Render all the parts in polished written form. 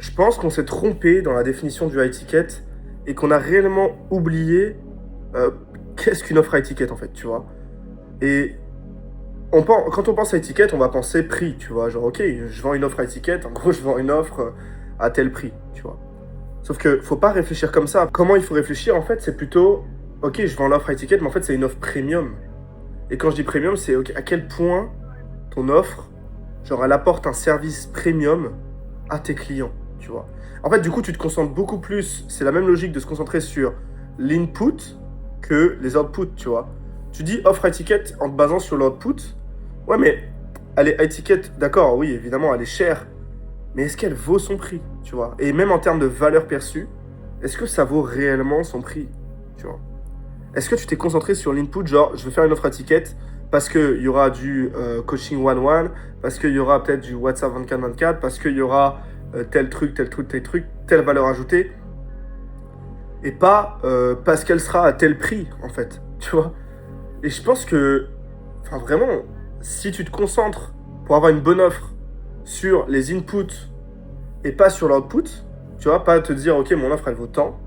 je pense qu'on s'est trompé dans la définition du high ticket et qu'on a réellement oublié qu'est-ce qu'une offre high ticket en fait, tu vois. Et quand on pense high ticket, on va penser prix, tu vois. Genre, ok, je vends une offre high ticket, en gros, je vends une offre à tel prix, tu vois. Sauf que faut pas réfléchir comme ça. Comment il faut réfléchir, en fait, c'est plutôt, ok, je vends l'offre high ticket, mais en fait, c'est une offre premium. Et quand je dis premium, c'est ok, à quel point ton offre, genre, elle apporte un service premium à tes clients, tu vois. En fait, du coup, tu te concentres beaucoup plus, c'est la même logique de se concentrer sur l'input que les outputs, tu vois. Tu dis offre high ticket en te basant sur l'output. Ouais, mais elle est high ticket, d'accord, oui, évidemment, elle est chère, mais est-ce qu'elle vaut son prix, tu vois? Et même en termes de valeur perçue, est-ce que ça vaut réellement son prix, tu vois? Est-ce que tu t'es concentré sur l'input, genre, je vais faire une offre à ticket parce qu'il y aura du coaching one-one, parce qu'il y aura peut-être du WhatsApp 24-24, parce qu'il y aura tel truc, tel truc, tel truc, telle valeur ajoutée, et pas parce qu'elle sera à tel prix, en fait, tu vois? Et je pense que, enfin vraiment, si tu te concentres pour avoir une bonne offre sur les inputs et pas sur l'output, tu vois, pas te dire, ok, mon offre, elle vaut tant,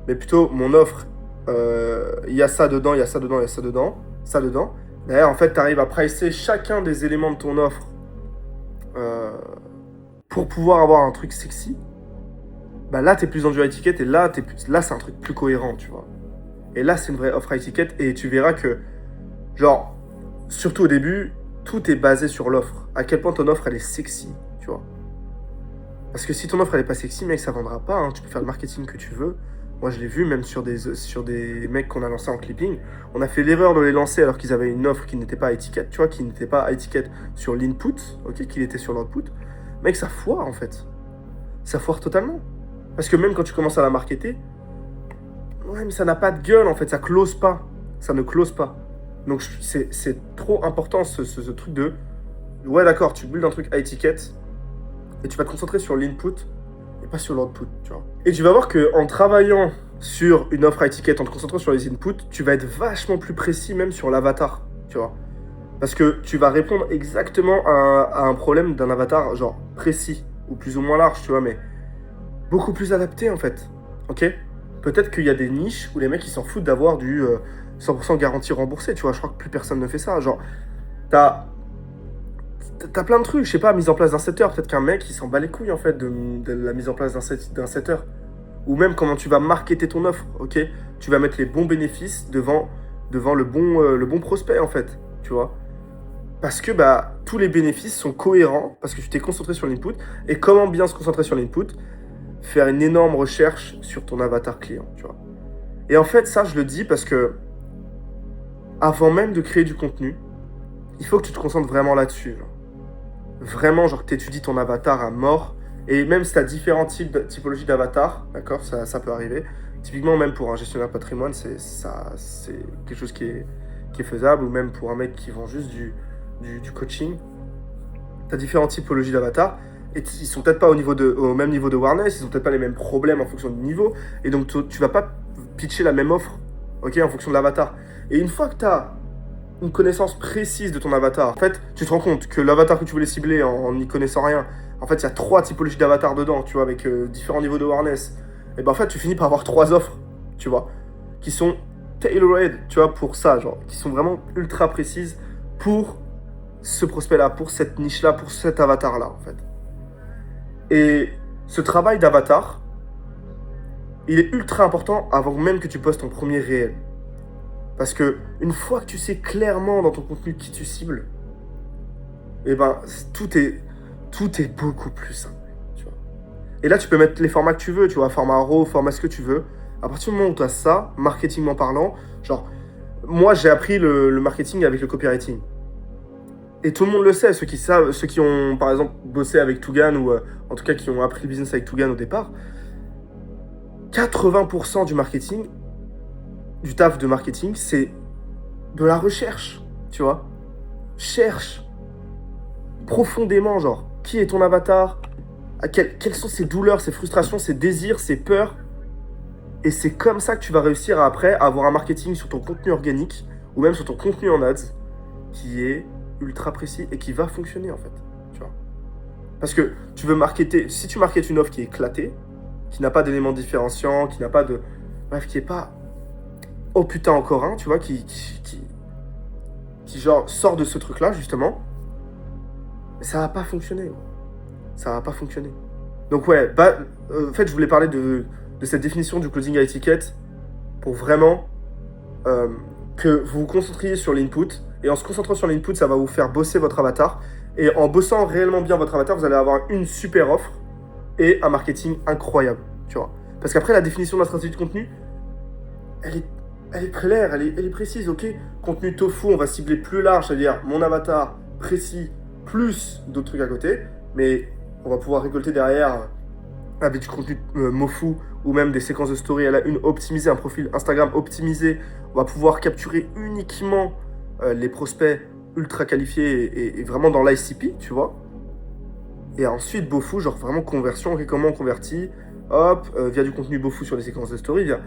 mais plutôt, mon offre, il y a ça dedans, il y a ça dedans, il y a ça dedans, ça dedans. D'ailleurs, en fait, tu arrives à pricer chacun des éléments de ton offre euh, pour pouvoir avoir un truc sexy. Bah là, tu es plus dans du high ticket et là, là c'est un truc plus cohérent, tu vois. Et là, c'est une vraie offre high ticket et tu verras que, genre, surtout au début, tout est basé sur l'offre. À quel point ton offre, elle est sexy, tu vois. Parce que si ton offre, elle est pas sexy, mec, ça vendra pas. Hein. Tu peux faire le marketing que tu veux. Moi, je l'ai vu, même sur des mecs qu'on a lancés en clipping. On a fait l'erreur de les lancer alors qu'ils avaient une offre qui n'était pas à étiquette, tu vois, qui n'était pas à étiquette sur l'input, ok, qu'il était sur l'output. Mec, ça foire, en fait. Ça foire totalement. Parce que même quand tu commences à la marketer, ouais, mais ça n'a pas de gueule, en fait, ça close pas. Ça ne close pas. Donc, c'est trop important, ce truc de... Ouais, d'accord, tu builds un truc à étiquette, et tu vas te concentrer sur l'input, et pas sur l'output, tu vois. Et tu vas voir qu'en travaillant sur une offre à étiquette, en te concentrant sur les inputs, tu vas être vachement plus précis même sur l'avatar, tu vois. Parce que tu vas répondre exactement à un problème d'un avatar, genre précis, ou plus ou moins large, tu vois, mais beaucoup plus adapté en fait, ok. Peut-être qu'il y a des niches où les mecs ils s'en foutent d'avoir du 100% garantie remboursée, tu vois, je crois que plus personne ne fait ça, genre, t'as T'as plein de trucs, je sais pas, mise en place d'un setter. Peut-être qu'un mec, il s'en bat les couilles, en fait, de la mise en place d'un setter. Ou même comment tu vas marketer ton offre, ok. Tu vas mettre les bons bénéfices devant le bon prospect, en fait, tu vois. Parce que bah, tous les bénéfices sont cohérents, parce que tu t'es concentré sur l'input. Et comment bien se concentrer sur l'input? Faire une énorme recherche sur ton avatar client, tu vois. Et en fait, ça, je le dis parce que, avant même de créer du contenu, il faut que tu te concentres vraiment là-dessus, genre. Vraiment, genre, que tu étudies ton avatar à mort. Et même si tu as différents typologies d'avatar, d'accord, ça peut arriver. Typiquement, même pour un gestionnaire de patrimoine, c'est quelque chose qui est faisable. Ou même pour un mec qui vend juste du coaching. Tu as différentes typologies d'avatar. Et ils sont peut-être pas au même niveau de awareness, ils ont peut-être pas les mêmes problèmes en fonction du niveau. Et donc, tu vas pas pitcher la même offre, ok, en fonction de l'avatar. Et une fois que tu as une connaissance précise de ton avatar. En fait, tu te rends compte que l'avatar que tu voulais cibler en n'y connaissant rien, en fait, il y a 3 typologies d'avatars dedans, tu vois, avec différents niveaux de awareness. Et ben en fait, tu finis par avoir 3 offres, tu vois, qui sont tailored, tu vois, pour ça, genre, qui sont vraiment ultra précises pour ce prospect-là, pour cette niche-là, pour cet avatar-là, en fait. Et ce travail d'avatar, il est ultra important avant même que tu postes ton premier réel. Parce que une fois que tu sais clairement dans ton contenu qui tu cibles, et ben tout est beaucoup plus simple, tu vois. Et là, tu peux mettre les formats que tu veux, tu vois, format RAW, format ce que tu veux. À partir du moment où tu as ça, marketingment parlant, genre, moi j'ai appris le marketing avec le copywriting. Et tout le monde le sait, ceux qui savent, ceux qui ont par exemple bossé avec Tugan ou en tout cas qui ont appris le business avec Tugan au départ, 80% du marketing, du taf de marketing, c'est de la recherche, tu vois. Cherche profondément, genre, qui est ton avatar, quelles sont ses douleurs, ses frustrations, ses désirs, ses peurs. Et c'est comme ça que tu vas réussir à, après à avoir un marketing sur ton contenu organique ou même sur ton contenu en ads qui est ultra précis et qui va fonctionner en fait, tu vois. Parce que tu veux marketer, si tu marketes une offre qui est éclatée, qui n'a pas d'éléments différenciants, qui n'a pas de. Bref, qui est pas. Oh putain, encore un, tu vois, qui genre sort de ce truc-là, justement, ça va pas fonctionner. Ça va pas fonctionner. Donc, ouais, en fait, je voulais parler de cette définition du closing à étiquette pour vraiment que vous vous concentriez sur l'input. Et en se concentrant sur l'input, ça va vous faire bosser votre avatar. Et en bossant réellement bien votre avatar, vous allez avoir une super offre et un marketing incroyable, tu vois. Parce qu'après, la définition de la stratégie de contenu, elle est claire, elle est précise, ok. Contenu tofu, on va cibler plus large, c'est-à-dire mon avatar précis, plus d'autres trucs à côté. Mais on va pouvoir récolter derrière avec du contenu mofu ou même des séquences de story à la une optimisées, un profil Instagram optimisé. On va pouvoir capturer uniquement les prospects ultra qualifiés et vraiment dans l'ICP, tu vois. Et ensuite, Bofu, genre vraiment conversion, ok, comment on convertit, hop, via du contenu Bofu sur les séquences de story, via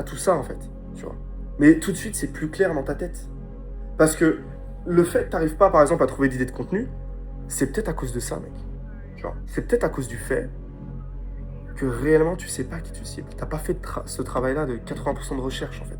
tout ça en fait, tu vois. Mais tout de suite, c'est plus clair dans ta tête. Parce que le fait que t'arrives pas, par exemple, à trouver d'idées de contenu, c'est peut-être à cause de ça, mec. Tu vois. C'est peut-être à cause du fait que réellement, tu sais pas qui tu cibles. T'as pas fait ce travail-là de 80% de recherche, en fait.